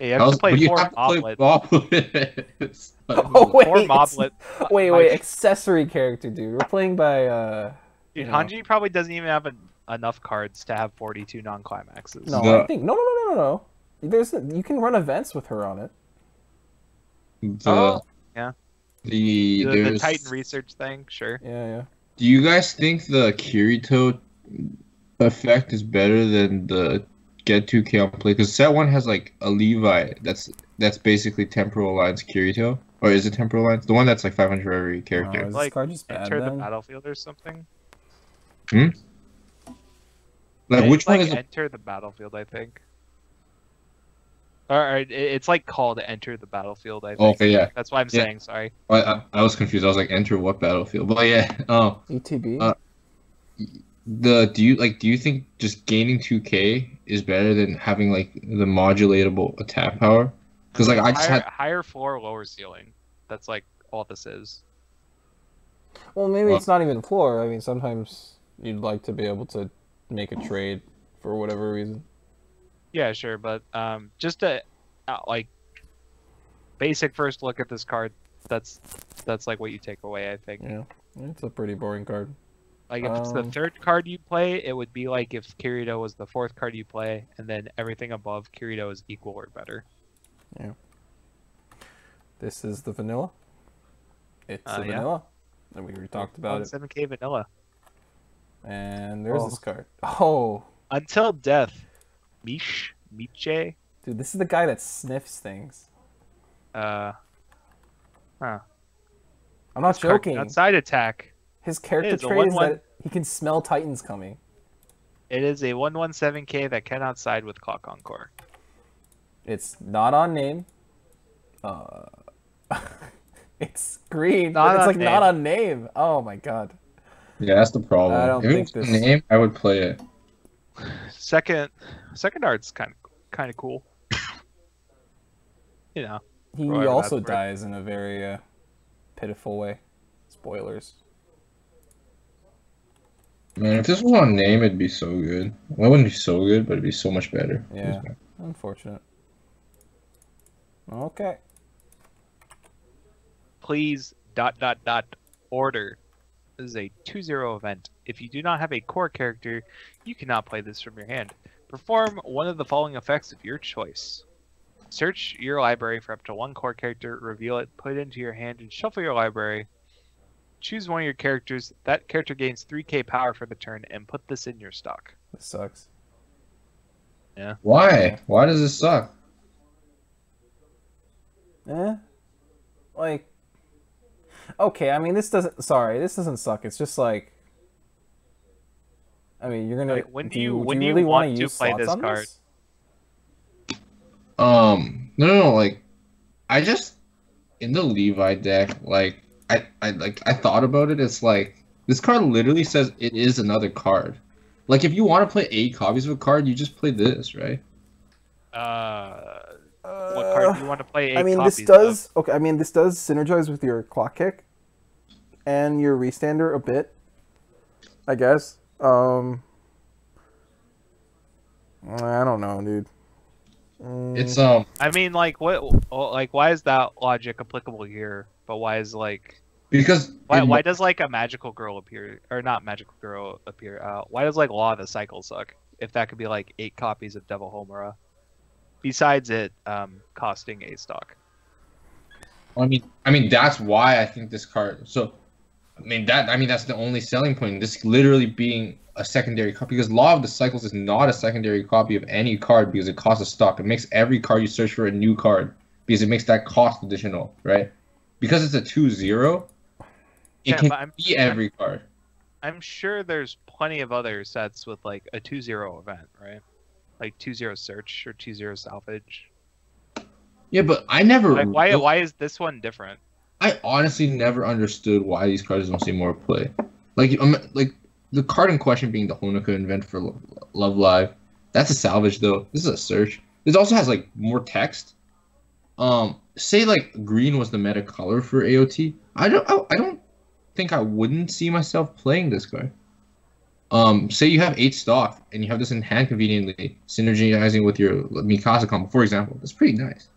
Yeah, you have to play 4 Moblet. Moblets. Oh wait, 4 Moblet. wait, accessory character, dude. We're playing by Dude, Hanji probably doesn't even have enough cards to have 42 non-climaxes. No, I think no. You can run events with her on it. Yeah. The Titan research thing, sure. Yeah. Do you guys think the Kirito effect is better than the get 2k on play? Because set 1 has like a Levi that's basically Temporal Alliance Kirito. Or is it Temporal Alliance? The one that's like 500 for every character. Is Like, this card just bad, enter the then? battlefield or something. Like, Yeah, which it's one like is it? enter the battlefield, I think. Or it's like called enter the battlefield, I think. Okay, yeah. That's why I'm Yeah. saying, sorry. I was confused. I was like, enter what battlefield? But yeah. ETB. Do you think just gaining 2k is better than having like the modulatable attack power? Because like I just had higher floor, lower ceiling. That's like all this is. Well, maybe it's not even floor. I mean, sometimes you'd like to be able to make a trade for whatever reason. Yeah, sure, but just a like basic first look at this card, that's like what you take away, I think. Yeah, it's a pretty boring card. Like if it's the 3rd card you play, it would be like if Kirito was the 4th card you play, and then everything above Kirito is equal or better. Yeah. This is the vanilla. It's the yeah. vanilla. And we already talked about it. 7k vanilla. And there's this card. Oh, Until Death. Miche? dude, this is the guy that sniffs things. Huh. I'm not joking. Outside attack. His character It is a trait is 1/1. that he can smell Titans coming. It is a 1/7k that cannot side with Clock Encore. It's not on name. It's green, Not but it's on like name. not on name. Oh my god. yeah, that's the problem. I don't if think it was this- a name, I would play it. Second art's kind of cool. You know. He Right, also that's right. dies in a very pitiful way. Spoilers. Man, if this was on name, it'd be so good. Well, it wouldn't be so good, but it'd be so much better. Yeah. Unfortunate. Okay. Please ... order. This is a 2/0 event. If you do not have a core character, you cannot play this from your hand. Perform one of the following effects of your choice. Search your library for up to 1 core character, reveal it, put it into your hand, and shuffle your library. Choose one of your characters. That character gains 3k power for the turn, and put this in your stock. This sucks. Yeah. Why? Why does this suck? Like, okay, I mean, this doesn't suck. It's just like, I mean, you're gonna. Like, when do do you really want wanna to use play slots this on card? No, like, I just in the Levi deck, like, I thought about it. It's like this card literally says it is another card. Like, if you want to play 8 copies of a card, you just play this, right? What card do you want to play? 8 I mean, copies this does of? okay. I mean, this does synergize with your clock kick and your restander a bit, I guess. I don't know, dude. It's I mean, like, what? Like, why is that logic applicable here? But why is like? because Why does like a magical girl appear, or not magical girl appear? Why does like Law of the Cycle suck? If that could be like 8 copies of Devil Homura, besides it costing a stock. I mean that's why I think this card. So that's the only selling point. This literally being a secondary copy, because Law of the Cycles is not a secondary copy of any card because it costs a stock. It makes every card you search for a new card because it makes that cost additional, right? Because it's a 2/0, it can be every card. I'm sure there's plenty of other sets with like a 2/0 event, right? Like 2/0 search or 2/0 salvage. Yeah, but I never. Like, why is this one different? I honestly never understood why these cards don't see more play. Like the card in question being the Honoka event for Love Live. That's a salvage though. This is a search. This also has like more text. Say like green was the meta color for AOT. I don't think I wouldn't see myself playing this card. Say you have 8 stock and you have this in hand conveniently, synergizing with your Mikasa combo, for example. That's pretty nice.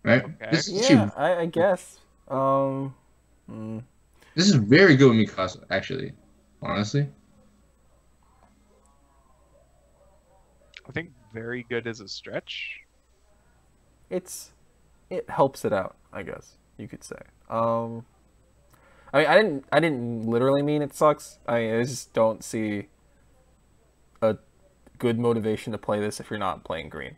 Right? Okay. Yeah, I guess. This is very good with Mikasa, actually. Honestly. I think very good is a stretch. It helps it out, I guess you could say. I mean, I didn't literally mean it sucks. I just don't see a good motivation to play this if you're not playing green.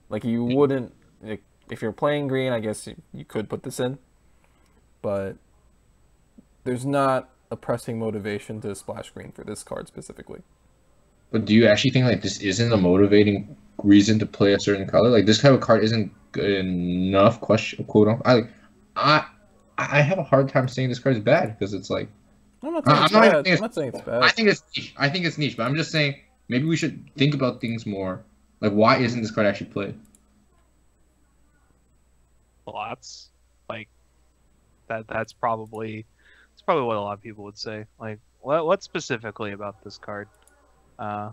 Like, you wouldn't, like, if you're playing green, I guess you could put this in, but there's not a pressing motivation to splash green for this card specifically. But do you actually think like this isn't a motivating reason to play a certain color? Like this type of card isn't good enough? Quote unquote. I have a hard time saying this card is bad because it's like I'm not saying it's bad. I'm not saying it's bad. I think it's niche. I think it's niche, but I'm just saying maybe we should think about things more. Like, why isn't this card actually played? Lots. Like that's probably what a lot of people would say. Like, what specifically about this card? I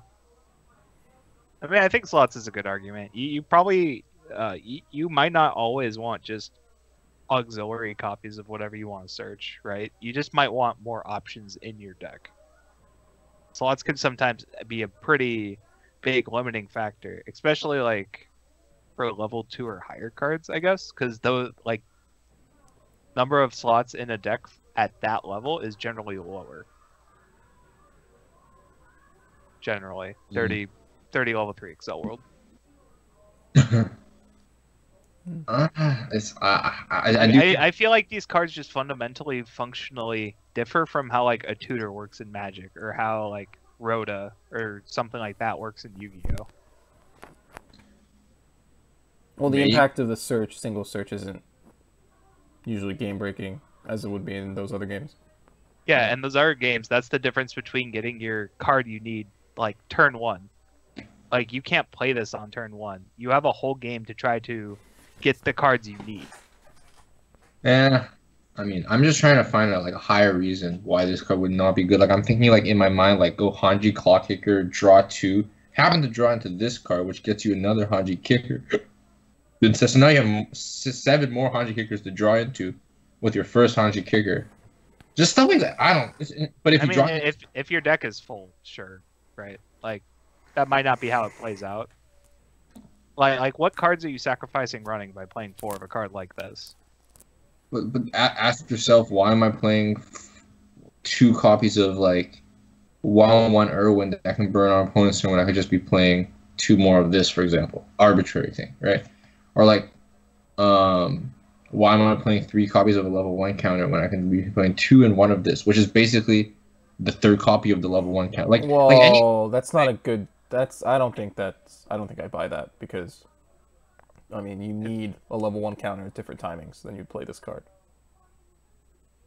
mean, I think slots is a good argument. You probably you might not always want just auxiliary copies of whatever you want to search, right? You just might want more options in your deck. Slots can sometimes be a pretty big limiting factor, especially like for level 2 or higher cards, I guess, because those like number of slots in a deck at that level is generally lower. Generally, 30 level 3 Excel World. I feel like these cards just fundamentally functionally differ from how like a tutor works in Magic or how like Rhoda or something like that works in Yu-Gi-Oh. Well, the impact of the single search isn't usually game breaking as it would be in those other games. Yeah, and those other games, that's the difference between getting your card you need like turn 1. Like, you can't play this on turn 1. You have a whole game to try to get the cards you need. Yeah, I mean, I'm just trying to find a higher reason why this card would not be good. Like, I'm thinking like in my mind, like go Hanji Clock Kicker, draw 2, happen to draw into this card, which gets you another Hanji Kicker. So now you have 7 more Hanji Kickers to draw into with your first Hanji Kicker. Just stuff like that. But if if your deck is full, sure, right? Like, that might not be how it plays out. Like what cards are you sacrificing running by playing 4 of a card like this? But ask yourself, why am I playing 2 copies of like 1/1 Irwin that I can burn on opponent's turn when I could just be playing 2 more of this, for example? Arbitrary thing, right? Or like, why am I playing 3 copies of a level 1 counter when I can be playing 2 and 1 of this, which is basically the 3rd copy of the level 1 counter? That's not a good. I don't think I buy that because, I mean, you need a level 1 counter at different timings than you'd play this card.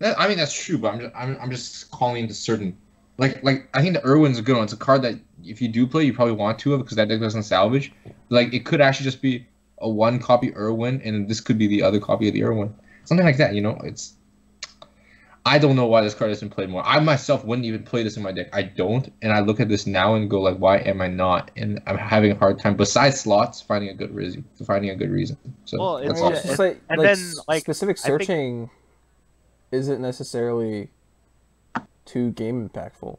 I mean, that's true, but I'm just calling into certain. Like I think the Irwin's a good one. It's a card that if you do play, you probably want 2 of because that deck doesn't salvage. Like, it could actually just be a 1 copy Irwin, and this could be the other copy of the Irwin. Something like that, you know? I don't know why this card isn't played more. I myself wouldn't even play this in my deck. I don't, and I look at this now and go like, why am I not? And I'm having a hard time, besides slots, finding a good reason. So well, that's it's all. just, Then specific I think, searching isn't necessarily too game impactful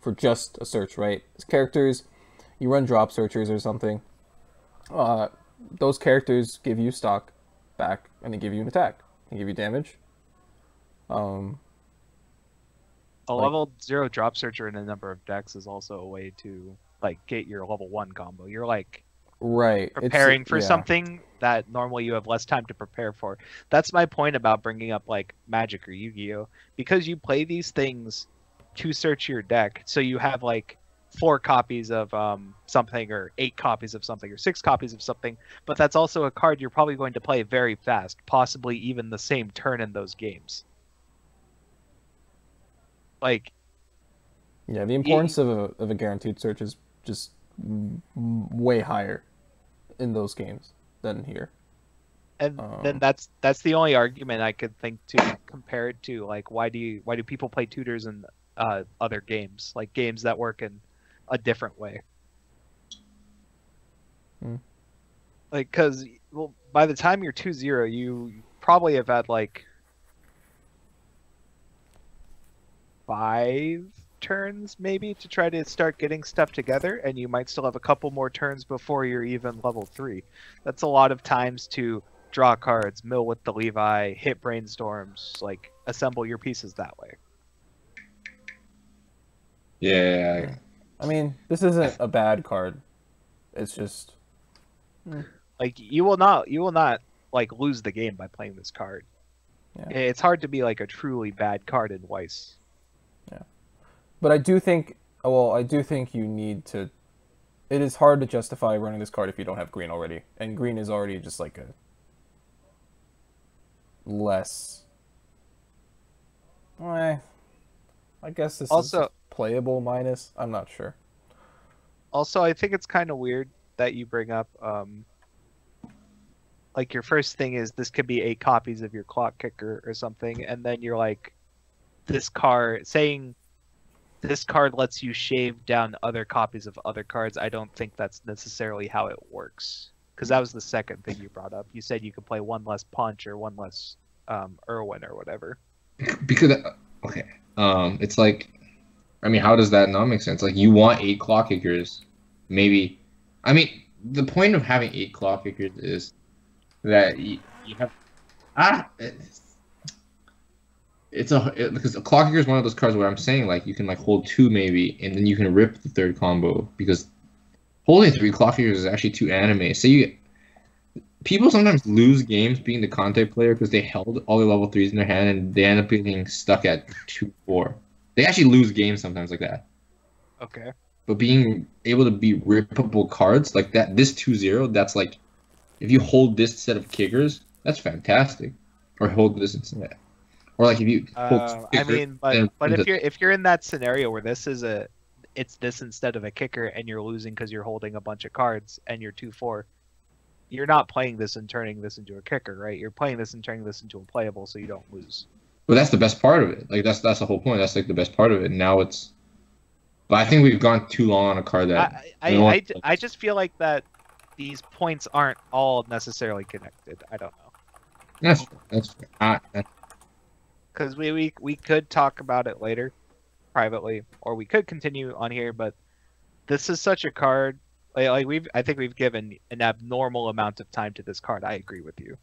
for just a search, right? As characters, you run drop searchers or something. Those characters give you stock. back, and they give you an attack. They give you damage. Um, A like level 0 drop searcher in a number of decks is also a way to like get your level 1 combo. You're like right, preparing for yeah, something that normally you have less time to prepare for. That's my point about bringing up like Magic or Yu-Gi-Oh! Because you play these things to search your deck, so you have like 4 copies of something, or 8 copies of something, or 6 copies of something, but that's also a card you're probably going to play very fast, possibly even the same turn in those games. Like, yeah. The importance of a guaranteed search is just way higher in those games than here. and then that's the only argument I could think to compare it to. Like, why do people play tutors in other games, like games that work in a different way? Like, because, well, by the time you're 2-0, you probably have had like 5 turns maybe to try to start getting stuff together, and you might still have a couple more turns before you're even level 3. That's a lot of times to draw cards, mill with the Levi, hit brainstorms, like assemble your pieces that way. Yeah. I mean, this isn't a bad card. It's just Like, you will not like lose the game by playing this card. Yeah. It's hard to be like a truly bad card in Weiss. Yeah. But I do think you need to. It is hard to justify running this card if you don't have green already, and green is already just like a less. I guess this Also, is playable minus. I'm not sure. Also, I think it's kind of weird that you bring up, like, your first thing is this could be 8 copies of your clock kicker or something, and then you're like, saying this card lets you shave down other copies of other cards. I don't think that's necessarily how it works, because that was the second thing you brought up. You said you could play 1 less punch or 1 less Irwin or whatever. Because okay, it's like, I mean, how does that not make sense? Like, you want 8 clock kickers, maybe. I mean, the point of having 8 clock kickers is that you have because a clock kicker is one of those cards where I'm saying, like, you can like hold 2 maybe, and then you can rip the 3rd combo, because holding 3 clock kickers is actually too anime. So people sometimes lose games being the contact player because they held all the level 3s in their hand and they end up getting stuck at 2-4. They actually lose games sometimes like that. Okay. But being able to be rippable cards like that, this 2-0, that's like, if you hold this set of kickers, that's fantastic. Or hold this instead. Or like if you hold I mean, but if you're in that scenario where it's this instead of a kicker, and you're losing because you're holding a bunch of cards and you're 2-4, you're not playing this and turning this into a kicker, right? You're playing this and turning this into a playable so you don't lose. But that's the best part of it. Like, that's the whole point. That's like the best part of it. And now it's. But I think we've gone too long on a card that. I just feel like that these points aren't all necessarily connected. I don't know. That's fair. Because we could talk about it later, privately, or we could continue on here. But this is such a card. I think we've given an abnormal amount of time to this card. I agree with you.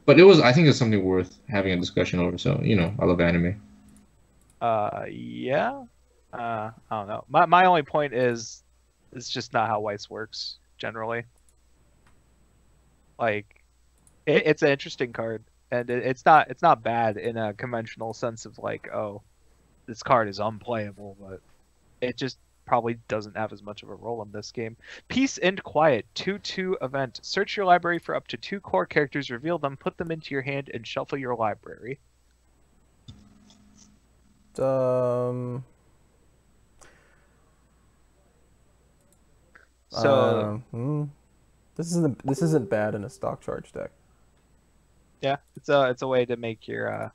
But I think it's something worth having a discussion over. So, I love anime. Yeah. I don't know. My only point is, it's just not how Weiss works generally. Like, it's an interesting card, and it's not bad in a conventional sense of like, oh, this card is unplayable, but it just probably doesn't have as much of a role in this game. Peace and Quiet 2/2 event. Search your library for up to 2 core characters, reveal them, put them into your hand, and shuffle your library. So this isn't bad in a stock charge deck. Yeah, it's a way to make your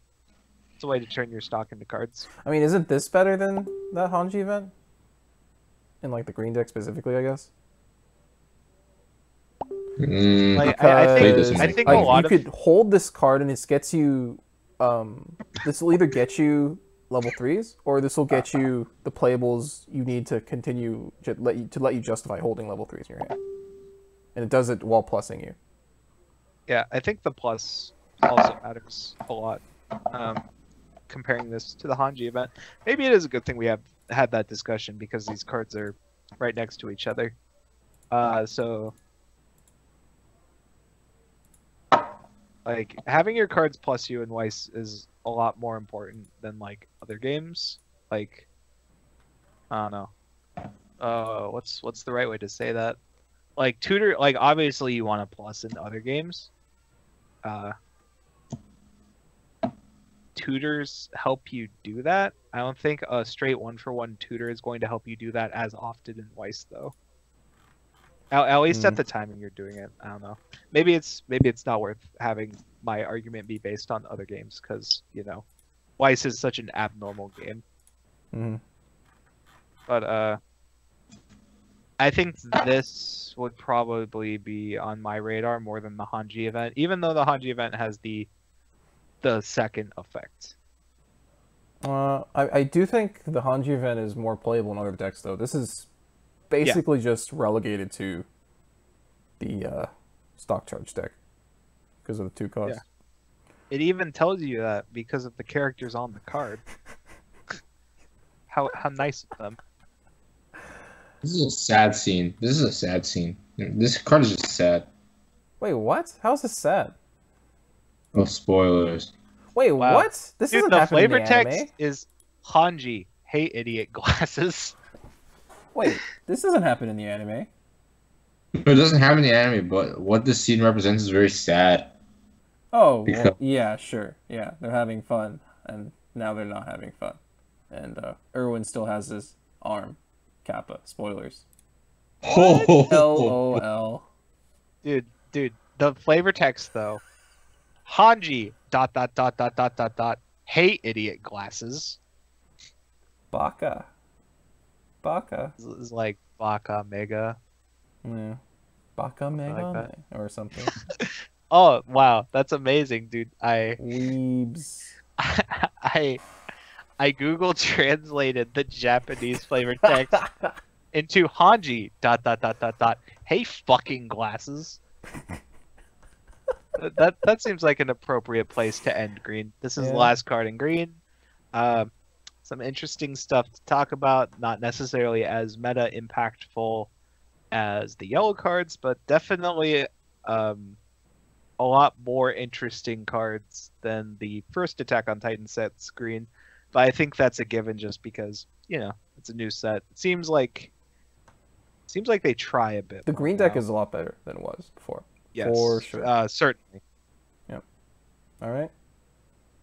it's a way to turn your stock into cards. I mean, isn't this better than that Hanji event? In like the green deck specifically, I guess. I think a lot you could hold this card and this gets you. This will either get you level 3s, or this will get you the playables you need to continue to let you justify holding level 3s in your hand. And it does it while plussing you. Yeah, I think the plus also matters a lot. Comparing this to the Hanji event, maybe it is a good thing we have had that discussion because these cards are right next to each other. So like having your cards plus you in Weiss is a lot more important than like other games. Like I don't know. What's the right way to say that? Like tutor, like obviously you want a plus in other games. Tutors help you do that. I don't think a straight 1-for-1 tutor is going to help you do that as often in Weiss though. At least at the timing you're doing it. I don't know. Maybe it's not worth having my argument be based on other games because you know, Weiss is such an abnormal game. But I think this would probably be on my radar more than the Hanji event, even though the Hanji event has the second effect. I do think the Hanji event is more playable in other decks, though. This is basically just relegated to the stock charge deck because of the 2 costs. Yeah. It even tells you that because of the characters on the card. How nice of them. This is a sad scene. This card is just sad. Wait, what? How's this sad? Oh, spoilers. Wait, Wow. what? This Dude, doesn't the happen in flavor the text anime. is Hanji. Hey, idiot glasses. Wait, this doesn't happen in the anime. It doesn't happen in the anime, but what this scene represents is very sad. Oh, Because- well, yeah, sure. Yeah, they're having fun, and now they're not having fun. And Erwin still has his arm. Kappa. Spoilers. LOL. Dude, the flavor text though. Hanji ... Hey, idiot glasses. Baka. Is like Baka Mega. Yeah. Baka Mega that. or something. Oh wow, that's amazing, dude. Weebs. I Google translated the Japanese flavor text into Hanji ... Hey, fucking glasses. That seems like an appropriate place to end green. This is the last card in green. Some interesting stuff to talk about. Not necessarily as meta impactful as the yellow cards, but definitely a lot more interesting cards than the first Attack on Titan set green. But I think that's a given just because, you know, it's a new set. It seems like they try a bit. The more green deck now. is a lot better than it was before. Yes, For sure. Certainly. Yep. All right.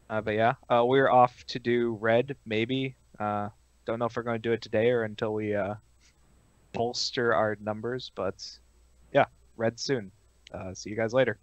But yeah, we're off to do red, maybe. Don't know if we're going to do it today or until we bolster our numbers, but yeah, red soon. See you guys later.